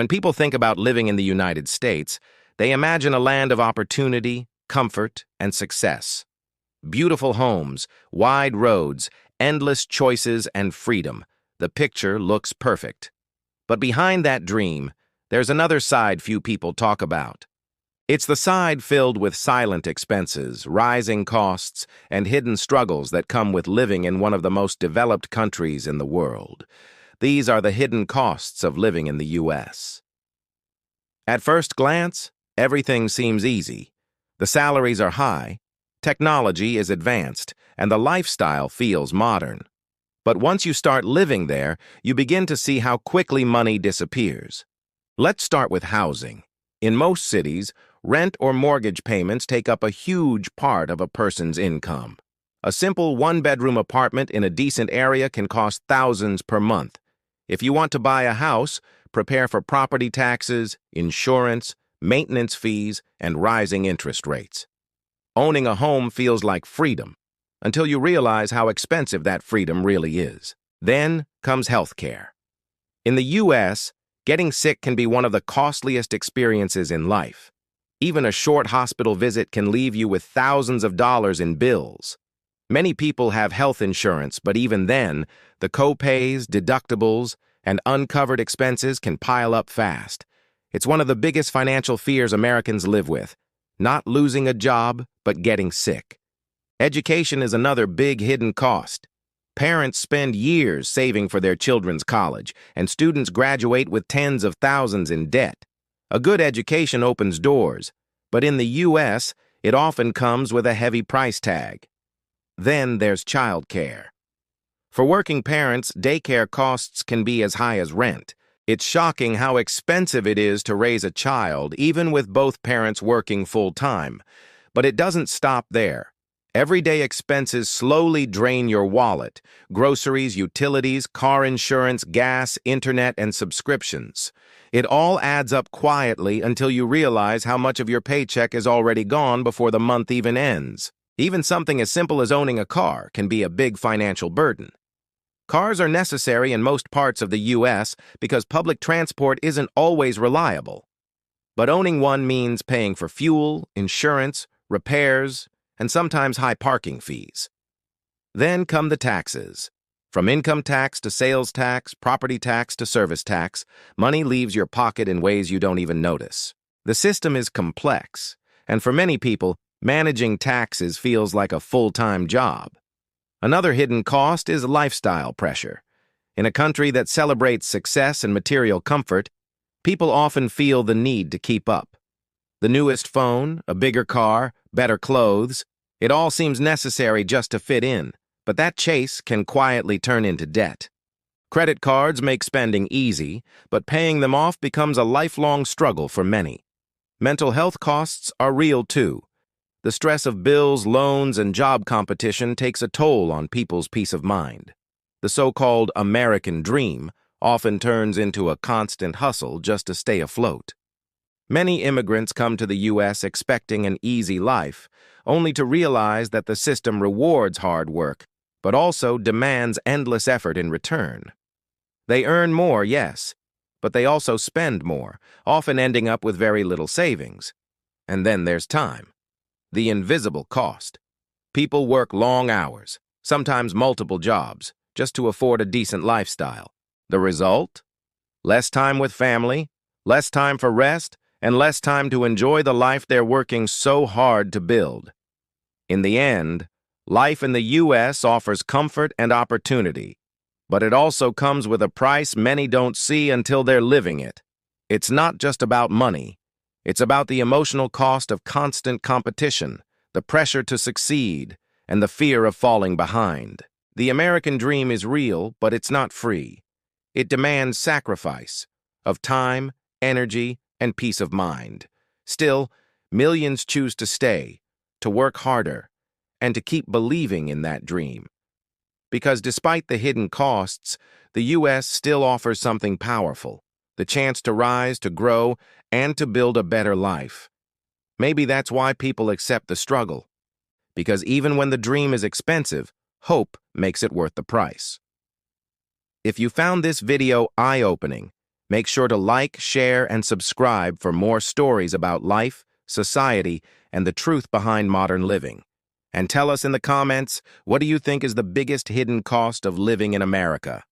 When people think about living in the United States, they imagine a land of opportunity, comfort, and success. Beautiful homes, wide roads, endless choices, and freedom. The picture looks perfect. But behind that dream, there's another side few people talk about. It's the side filled with silent expenses, rising costs, and hidden struggles that come with living in one of the most developed countries in the world. These are the hidden costs of living in the U.S. At first glance, everything seems easy. The salaries are high, technology is advanced, and the lifestyle feels modern. But once you start living there, you begin to see how quickly money disappears. Let's start with housing. In most cities, rent or mortgage payments take up a huge part of a person's income. A simple one-bedroom apartment in a decent area can cost thousands per month. If you want to buy a house, prepare for property taxes, insurance, maintenance fees, and rising interest rates. Owning a home feels like freedom, until you realize how expensive that freedom really is. Then comes healthcare. In the U.S., getting sick can be one of the costliest experiences in life. Even a short hospital visit can leave you with thousands of dollars in bills. Many people have health insurance, but even then, the co-pays, deductibles, and uncovered expenses can pile up fast. It's one of the biggest financial fears Americans live with, not losing a job, but getting sick. Education is another big hidden cost. Parents spend years saving for their children's college, and students graduate with tens of thousands in debt. A good education opens doors, but in the U.S., it often comes with a heavy price tag. Then there's childcare. For working parents, daycare costs can be as high as rent. It's shocking how expensive it is to raise a child, even with both parents working full-time. But it doesn't stop there. Everyday expenses slowly drain your wallet: groceries, utilities, car insurance, gas, internet, and subscriptions. It all adds up quietly until you realize how much of your paycheck is already gone before the month even ends. Even something as simple as owning a car can be a big financial burden. Cars are necessary in most parts of the U.S. because public transport isn't always reliable. But owning one means paying for fuel, insurance, repairs, and sometimes high parking fees. Then come the taxes. From income tax to sales tax, property tax to service tax, money leaves your pocket in ways you don't even notice. The system is complex, and for many people, managing taxes feels like a full-time job. Another hidden cost is lifestyle pressure. In a country that celebrates success and material comfort, people often feel the need to keep up. The newest phone, a bigger car, better clothes, it all seems necessary just to fit in, but that chase can quietly turn into debt. Credit cards make spending easy, but paying them off becomes a lifelong struggle for many. Mental health costs are real too. The stress of bills, loans, and job competition takes a toll on people's peace of mind. The so-called American dream often turns into a constant hustle just to stay afloat. Many immigrants come to the U.S. expecting an easy life, only to realize that the system rewards hard work, but also demands endless effort in return. They earn more, yes, but they also spend more, often ending up with very little savings. And then there's time. The invisible cost. People work long hours, sometimes multiple jobs, just to afford a decent lifestyle. The result? Less time with family, less time for rest, and less time to enjoy the life they're working so hard to build. In the end, life in the U.S. offers comfort and opportunity, but it also comes with a price many don't see until they're living it. It's not just about money. It's about the emotional cost of constant competition, the pressure to succeed, and the fear of falling behind. The American dream is real, but it's not free. It demands sacrifice of time, energy, and peace of mind. Still, millions choose to stay, to work harder, and to keep believing in that dream. Because despite the hidden costs, the U.S. still offers something powerful: the chance to rise, to grow, and to build a better life. Maybe that's why people accept the struggle. Because even when the dream is expensive, hope makes it worth the price. If you found this video eye-opening, Make sure to like, share, and subscribe for more stories about life, society, and the truth behind modern living. And tell us in the comments, what do you think is the biggest hidden cost of living in America?